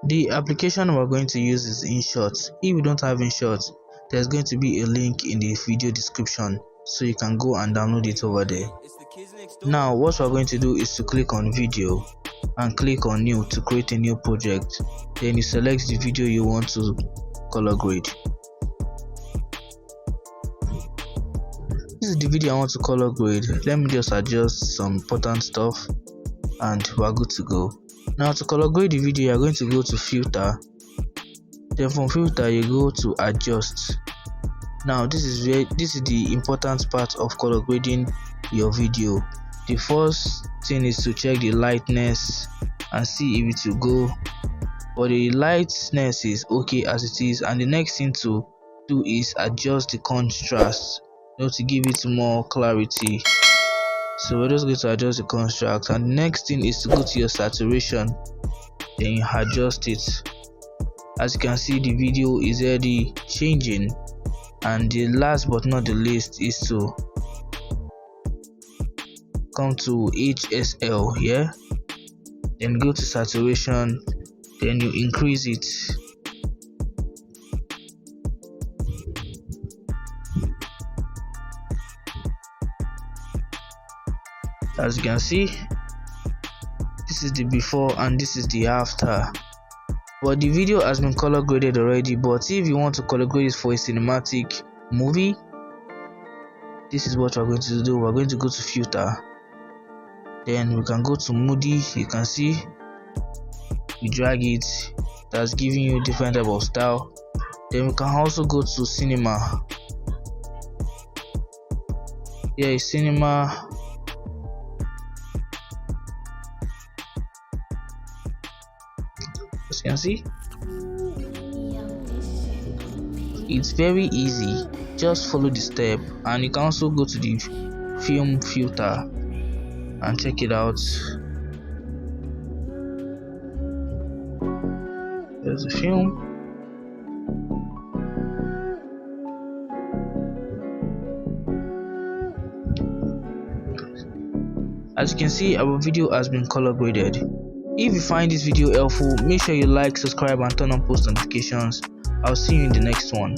The application we're going to use is Inshot. If you don't have Inshot, there's going to be a link in the video description, so you can go and download it over there. Now what we're going to do is to click on video and click on new to create a new project. Then you select the video you want to color grade. This is the video I want to color grade. Let me just adjust some important stuff and we're good to go. Now to color grade the video, you're going to go to filter, then from filter you go to adjust. Now this is the important part of color grading your video. The first thing is to check the lightness and see if it will go, but the lightness is okay as it is, and the next thing to do is adjust the contrast, to give it more clarity. So we're just going to adjust the contrast, and the next thing is to go to your saturation, then you adjust it. As you can see, the video is already changing, and the last but not the least is to come to HSL here, then go to saturation, then you increase it. As you can see, this is the before and this is the after, but the video has been color graded already. But if you want to color grade it for a cinematic movie, this is what we're going to do. We're going to go to filter, then we can go to moody. You can see we drag it, that's giving you different type of style. Then we can also go to cinema. Here is cinema. As you can see, it's very easy. Just follow the step, and you can also go to the film filter and check it out. There's a film. As you can see, our video has been color graded. If you find this video helpful, make sure you like, subscribe and turn on post notifications. I'll see you in the next one.